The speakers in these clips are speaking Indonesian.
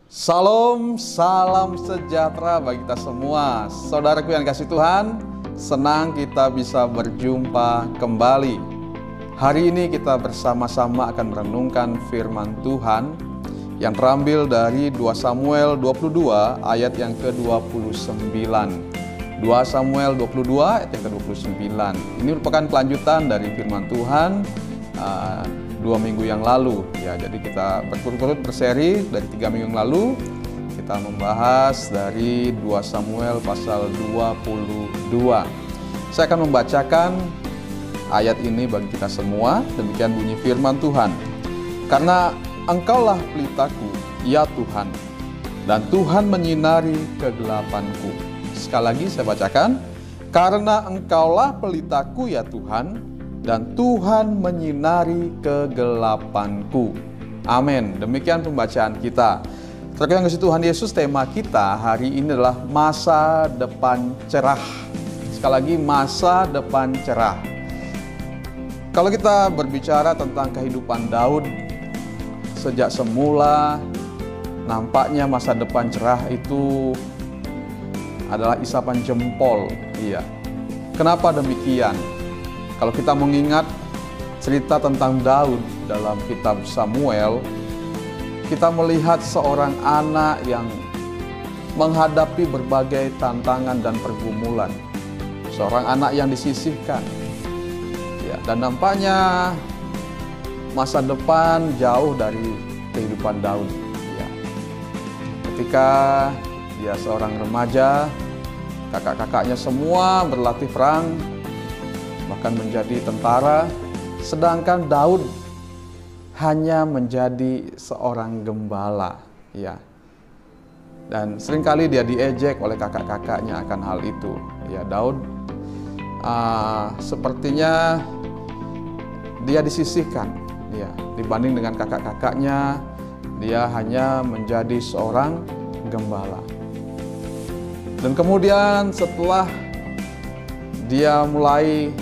Salam, salam sejahtera bagi kita semua. Saudaraku yang kasih Tuhan, senang kita bisa berjumpa kembali. Hari ini kita bersama-sama akan merenungkan firman Tuhan yang terambil dari 2 Samuel 22 ayat yang ke-29. 2 Samuel 22 ayat yang ke-29. Ini merupakan kelanjutan dari firman Tuhan 2 minggu yang lalu ya. Jadi kita berturut-turut berseri dari 3 minggu yang lalu. Kita membahas dari 2 Samuel pasal 22. Saya akan membacakan ayat ini bagi kita semua. Demikian bunyi firman Tuhan. Karena Engkaulah pelitaku, ya Tuhan, dan Tuhan menyinari kegelapanku. Sekali lagi saya bacakan. Karena Engkaulah pelitaku, ya Tuhan, dan Tuhan menyinari kegelapanku. Amin. Demikian pembacaan kita. Terkait dengan Tuhan Yesus, tema kita hari ini adalah masa depan cerah. Sekali lagi, masa depan cerah. Kalau kita berbicara tentang kehidupan Daud, sejak semula nampaknya masa depan cerah itu adalah isapan jempol. Iya. Kenapa demikian? Kalau kita mengingat cerita tentang Daud dalam kitab Samuel, kita melihat seorang anak yang menghadapi berbagai tantangan dan pergumulan. Seorang anak yang disisihkan. Ya, dan nampaknya masa depan jauh dari kehidupan Daud. Ya. Ketika dia seorang remaja, kakak-kakaknya semua berlatih perang, bahkan menjadi tentara, sedangkan Daud hanya menjadi seorang gembala, ya. Dan seringkali dia diejek oleh kakak-kakaknya akan hal itu. Ya, Daud sepertinya dia disisihkan, ya, dibanding dengan kakak-kakaknya, dia hanya menjadi seorang gembala. Dan kemudian setelah dia mulai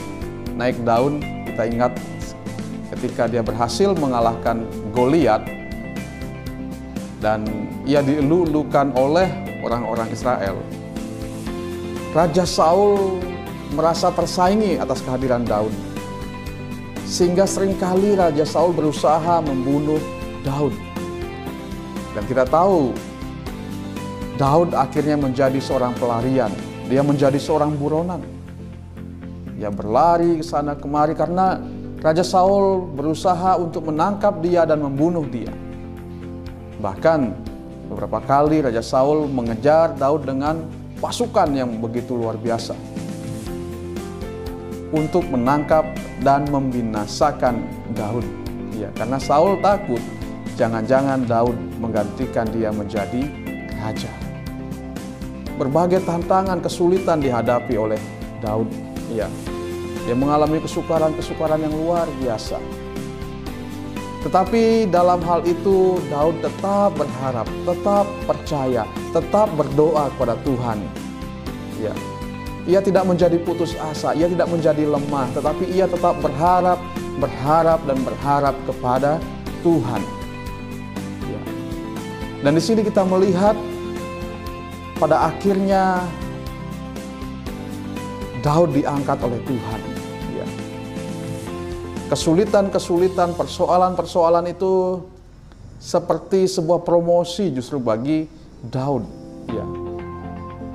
naik daun, kita ingat ketika dia berhasil mengalahkan Goliat dan ia dielu-elukan oleh orang-orang Israel. Raja Saul merasa tersaingi atas kehadiran Daud, sehingga seringkali Raja Saul berusaha membunuh Daud. Dan kita tahu Daud akhirnya menjadi seorang pelarian, dia menjadi seorang buronan. Dia berlari ke sana kemari karena Raja Saul berusaha untuk menangkap dia dan membunuh dia. Bahkan beberapa kali Raja Saul mengejar Daud dengan pasukan yang begitu luar biasa untuk menangkap dan membinasakan Daud. Ya, karena Saul takut jangan-jangan Daud menggantikan dia menjadi raja. Berbagai tantangan, kesulitan dihadapi oleh Daud. Ya, dia mengalami kesukaran-kesukaran yang luar biasa. Tetapi dalam hal itu Daud tetap berharap, tetap percaya, tetap berdoa kepada Tuhan. Ya. Ia tidak menjadi putus asa, ia tidak menjadi lemah, tetapi ia tetap berharap kepada Tuhan. Ya. Dan di sini kita melihat pada akhirnya Daud diangkat oleh Tuhan. Ya. Kesulitan-kesulitan, persoalan-persoalan itu seperti sebuah promosi justru bagi Daud. Ya.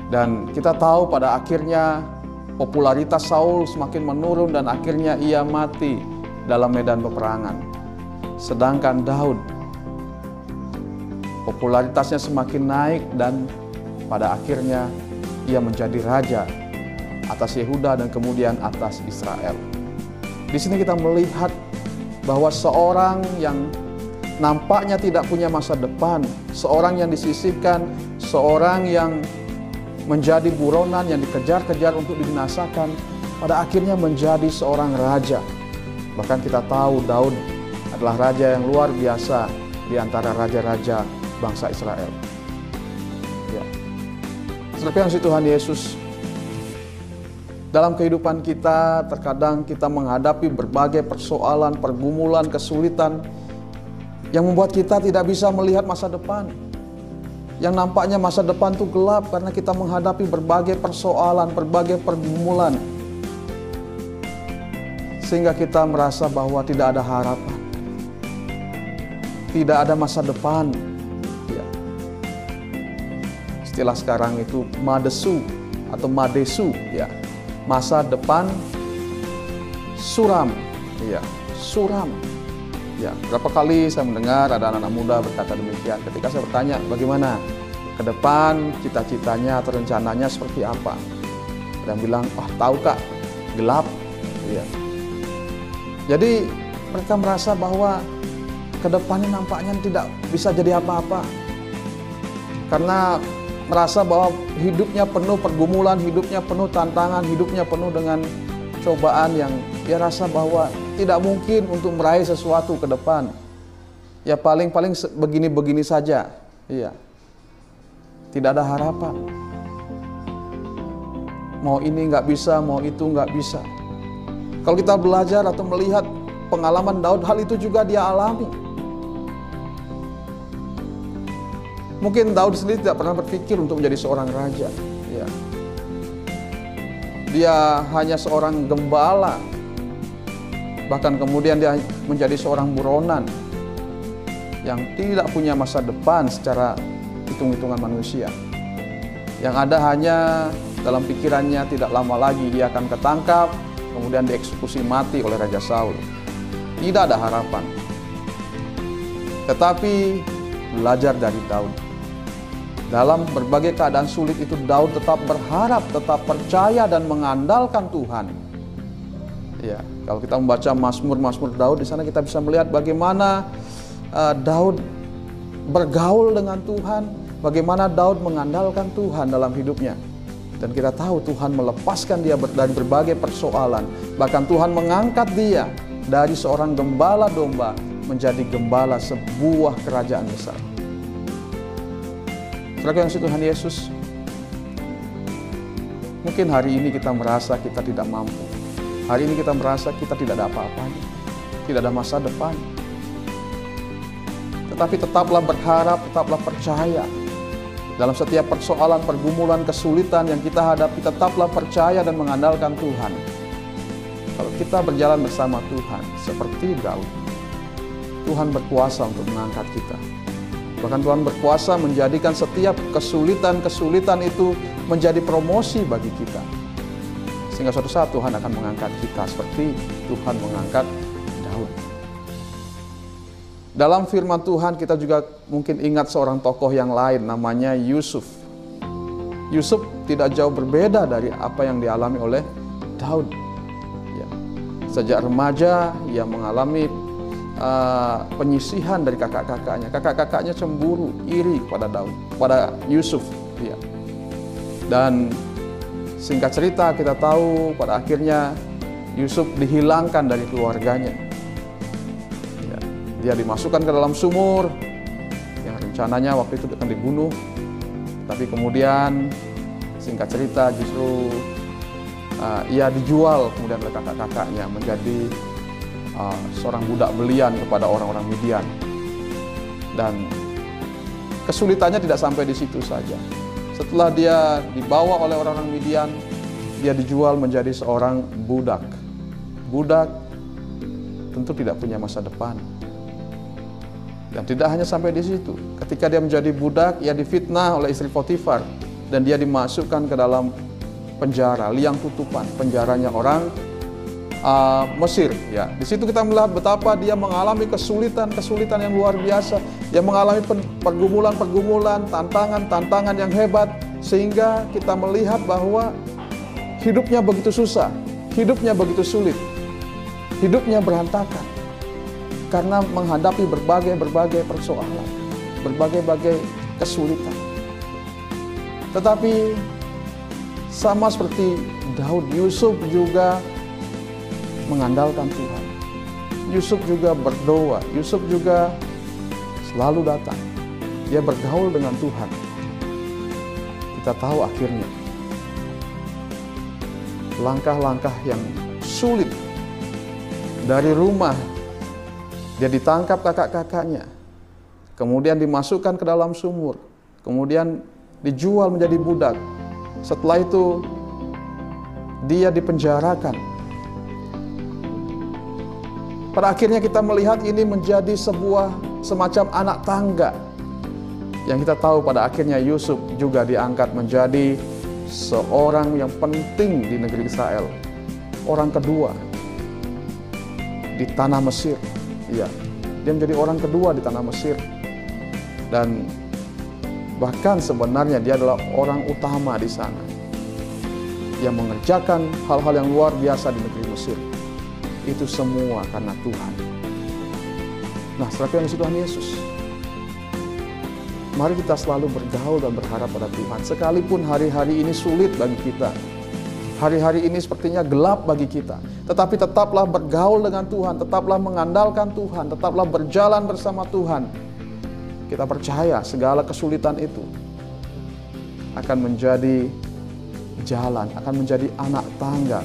Dan kita tahu pada akhirnya popularitas Saul semakin menurun dan akhirnya ia mati dalam medan peperangan. Sedangkan Daud popularitasnya semakin naik dan pada akhirnya ia menjadi raja atas Yehuda dan kemudian atas Israel. Di sini kita melihat bahwa seorang yang nampaknya tidak punya masa depan, seorang yang disisihkan, seorang yang menjadi buronan yang dikejar-kejar untuk dibinasakan, pada akhirnya menjadi seorang raja. Bahkan kita tahu Daud adalah raja yang luar biasa di antara raja-raja bangsa Israel. Ya. Seperti yang Tuhan Yesus, dalam kehidupan kita terkadang kita menghadapi berbagai persoalan, pergumulan, kesulitan yang membuat kita tidak bisa melihat masa depan. yang nampaknya masa depan itu gelap karena kita menghadapi berbagai persoalan, berbagai pergumulan, sehingga kita merasa bahwa tidak ada harapan, tidak ada masa depan. Ya. Istilah sekarang itu madesu atau madesu, ya, masa depan suram, ya, suram. Ya, berapa kali saya mendengar ada anak-anak muda berkata demikian. Ketika saya bertanya, bagaimana ke depan, cita-citanya atau rencananya seperti apa? Ada yang bilang, tahu Kak, gelap. Ya. Jadi mereka merasa bahwa ke depannya nampaknya tidak bisa jadi apa-apa. Karena merasa bahwa hidupnya penuh pergumulan, hidupnya penuh tantangan, hidupnya penuh dengan cobaan yang dia rasa bahwa tidak mungkin untuk meraih sesuatu ke depan. Ya paling-paling begini-begini saja. Iya. Tidak ada harapan. Mau ini nggak bisa, mau itu nggak bisa. Kalau kita belajar atau melihat pengalaman Daud, hal itu juga dia alami. Mungkin Daud sendiri tidak pernah berpikir untuk menjadi seorang raja. Ya. Dia hanya seorang gembala. Bahkan kemudian dia menjadi seorang buronan yang tidak punya masa depan secara hitung-hitungan manusia. Yang ada hanya dalam pikirannya tidak lama lagi dia akan ketangkap, kemudian dieksekusi mati oleh Raja Saul. Tidak ada harapan. Tetapi belajar dari Daud. Dalam berbagai keadaan sulit itu Daud tetap berharap, tetap percaya dan mengandalkan Tuhan. Ya, kalau kita membaca Mazmur Daud, di sana kita bisa melihat bagaimana Daud bergaul dengan Tuhan, bagaimana Daud mengandalkan Tuhan dalam hidupnya. Dan kita tahu Tuhan melepaskan dia dari berbagai persoalan. Bahkan Tuhan mengangkat dia dari seorang gembala domba menjadi gembala sebuah kerajaan besar. Saudara yang Tuhan Yesus, mungkin hari ini kita merasa kita tidak mampu. Hari ini kita merasa kita tidak ada apa-apanya, tidak ada masa depan. Tetapi tetaplah berharap, tetaplah percaya. Dalam setiap persoalan, pergumulan, kesulitan yang kita hadapi, tetaplah percaya dan mengandalkan Tuhan. Kalau kita berjalan bersama Tuhan, seperti Daud, Tuhan berkuasa untuk mengangkat kita. Bahkan Tuhan berkuasa menjadikan setiap kesulitan-kesulitan itu menjadi promosi bagi kita. Sehingga suatu saat Tuhan akan mengangkat kita seperti Tuhan mengangkat Daud. Dalam firman Tuhan kita juga mungkin ingat seorang tokoh yang lain namanya Yusuf. Yusuf tidak jauh berbeda dari apa yang dialami oleh Daud. Ya. Sejak remaja ia mengalami penyisihan dari kakak-kakaknya. Kakak-kakaknya cemburu, iri pada Daud, pada Yusuf. Ya. Dan singkat cerita kita tahu pada akhirnya Yusuf dihilangkan dari keluarganya. Ya, dia dimasukkan ke dalam sumur yang rencananya waktu itu akan dibunuh. Tapi kemudian singkat cerita justru ia dijual kemudian oleh kakak-kakaknya menjadi seorang budak belian kepada orang-orang Midian. Dan kesulitannya tidak sampai di situ saja. Setelah dia dibawa oleh orang-orang Midian, dia dijual menjadi seorang budak. Budak tentu tidak punya masa depan. Dan tidak hanya sampai di situ. Ketika dia menjadi budak, ia difitnah oleh istri Potifar. Dan dia dimasukkan ke dalam penjara, liang tutupan, penjaranya orang Mesir. Ya, di situ kita melihat betapa dia mengalami kesulitan yang luar biasa. Dia mengalami pergumulan, tantangan yang hebat, sehingga kita melihat bahwa hidupnya begitu susah, hidupnya begitu sulit, hidupnya berantakan karena menghadapi berbagai persoalan, berbagai kesulitan. Tetapi sama seperti Daud, Yusuf juga mengandalkan Tuhan. Yusuf juga berdoa, Yusuf juga selalu datang. Dia bergaul dengan Tuhan. Kita tahu akhirnya langkah-langkah yang sulit dari rumah, dia ditangkap kakak-kakaknya, kemudian dimasukkan ke dalam sumur, kemudian dijual menjadi budak. Setelah itu dia dipenjarakan. Pada akhirnya kita melihat ini menjadi sebuah semacam anak tangga. Yang kita tahu pada akhirnya Yusuf juga diangkat menjadi seorang yang penting di negeri Israel. Orang kedua di tanah Mesir. Iya, dia menjadi orang kedua di tanah Mesir. Dan bahkan sebenarnya dia adalah orang utama di sana yang mengerjakan hal-hal yang luar biasa di negeri Mesir. Itu semua karena Tuhan. Nah, saudara yang Tuhan Yesus, mari kita selalu bergaul dan berharap pada Tuhan. Sekalipun hari-hari ini sulit bagi kita, hari-hari ini sepertinya gelap bagi kita, tetapi tetaplah bergaul dengan Tuhan, tetaplah mengandalkan Tuhan, tetaplah berjalan bersama Tuhan. Kita percaya segala kesulitan itu akan menjadi jalan, akan menjadi anak tangga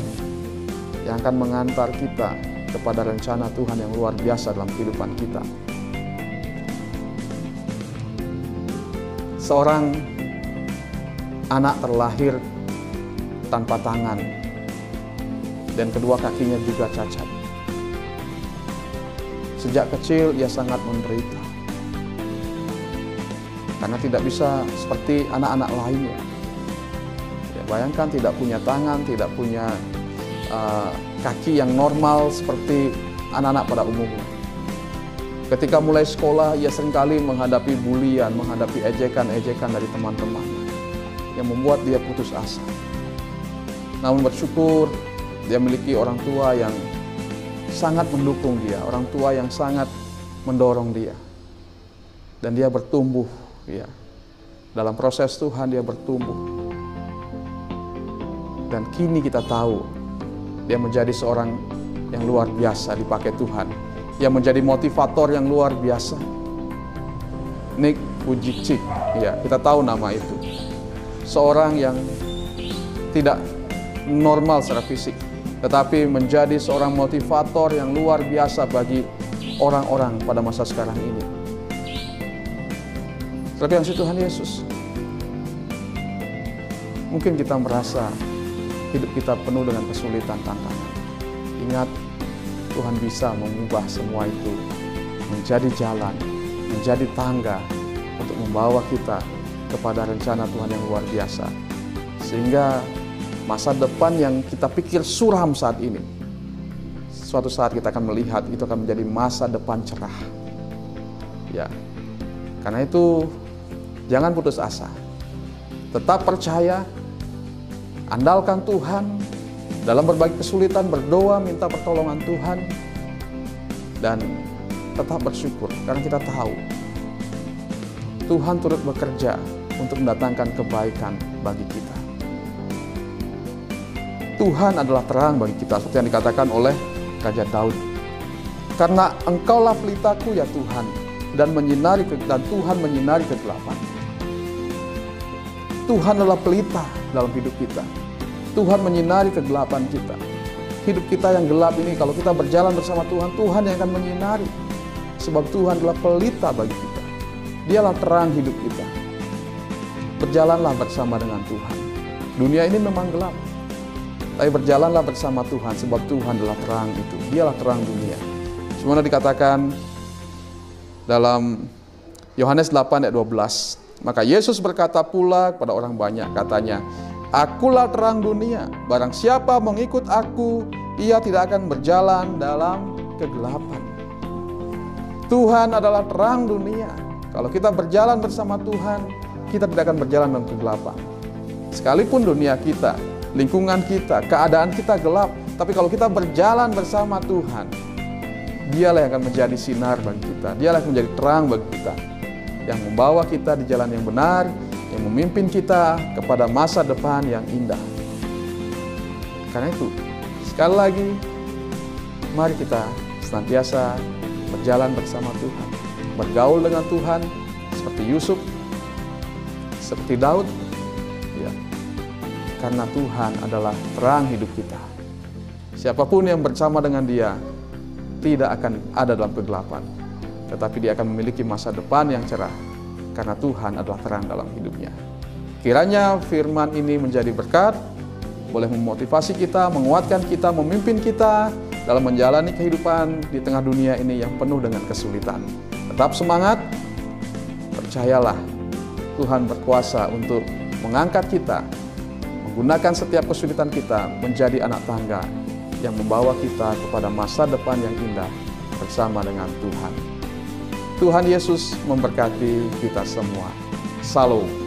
yang akan mengantar kita kepada rencana Tuhan yang luar biasa dalam kehidupan kita. Seorang anak terlahir tanpa tangan dan kedua kakinya juga cacat. Sejak kecil ia sangat menderita karena tidak bisa seperti anak-anak lainnya. Ya, bayangkan tidak punya tangan, tidak punya kaki yang normal seperti anak-anak pada umumnya. Ketika mulai sekolah, ia seringkali menghadapi bulian, menghadapi ejekan-ejekan dari teman-teman yang membuat dia putus asa. Namun bersyukur dia memiliki orang tua yang sangat mendukung dia, orang tua yang sangat mendorong dia. Dan dia bertumbuh, ya. Dalam proses Tuhan dia bertumbuh. Dan kini kita tahu dia menjadi seorang yang luar biasa dipakai Tuhan, yang menjadi motivator yang luar biasa. Nick Vujicic, ya, kita tahu nama itu. Seorang yang tidak normal secara fisik, tetapi menjadi seorang motivator yang luar biasa bagi orang-orang pada masa sekarang ini. Terlebih yang Tuhan Yesus, mungkin kita merasa hidup kita penuh dengan kesulitan, tantangan. Ingat, Tuhan bisa mengubah semua itu menjadi jalan, menjadi tangga untuk membawa kita kepada rencana Tuhan yang luar biasa. Sehingga masa depan yang kita pikir suram saat ini, suatu saat kita akan melihat itu akan menjadi masa depan cerah. Ya, karena itu jangan putus asa. Tetap percaya, andalkan Tuhan dalam berbagai kesulitan, berdoa, minta pertolongan Tuhan, dan tetap bersyukur karena kita tahu Tuhan turut bekerja untuk mendatangkan kebaikan bagi kita. Tuhan adalah terang bagi kita, seperti yang dikatakan oleh Raja Daud. Karena Engkaulah pelitaku ya Tuhan, dan Tuhan menyinari kegelapan. Tuhan adalah pelita dalam hidup kita. Tuhan menyinari kegelapan kita. Hidup kita yang gelap ini, kalau kita berjalan bersama Tuhan, Tuhan yang akan menyinari. Sebab Tuhan adalah pelita bagi kita. Dialah terang hidup kita. Berjalanlah bersama dengan Tuhan. Dunia ini memang gelap, tapi berjalanlah bersama Tuhan, sebab Tuhan adalah terang itu. Dialah terang dunia. Semuanya dikatakan dalam Yohanes 8 ayat 12. Maka Yesus berkata pula kepada orang banyak, katanya, Akulah terang dunia, barang siapa mengikut aku, ia tidak akan berjalan dalam kegelapan. Tuhan adalah terang dunia. Kalau kita berjalan bersama Tuhan, kita tidak akan berjalan dalam kegelapan. Sekalipun dunia kita, lingkungan kita, keadaan kita gelap, tapi kalau kita berjalan bersama Tuhan, Dialah yang akan menjadi sinar bagi kita. Dialah yang menjadi terang bagi kita, yang membawa kita di jalan yang benar, yang memimpin kita kepada masa depan yang indah. Karena itu, sekali lagi, mari kita senantiasa berjalan bersama Tuhan, bergaul dengan Tuhan seperti Yusuf, seperti Daud, ya. Karena Tuhan adalah terang hidup kita. Siapapun yang bersama dengan Dia tidak akan ada dalam kegelapan, tetapi dia akan memiliki masa depan yang cerah. karena Tuhan adalah terang dalam hidupnya. Kiranya firman ini menjadi berkat, boleh memotivasi kita, menguatkan kita, memimpin kita dalam menjalani kehidupan di tengah dunia ini yang penuh dengan kesulitan. Tetap semangat, percayalah Tuhan berkuasa untuk mengangkat kita, menggunakan setiap kesulitan kita menjadi anak tangga yang membawa kita kepada masa depan yang indah bersama dengan Tuhan. Tuhan Yesus memberkati kita semua. Salam.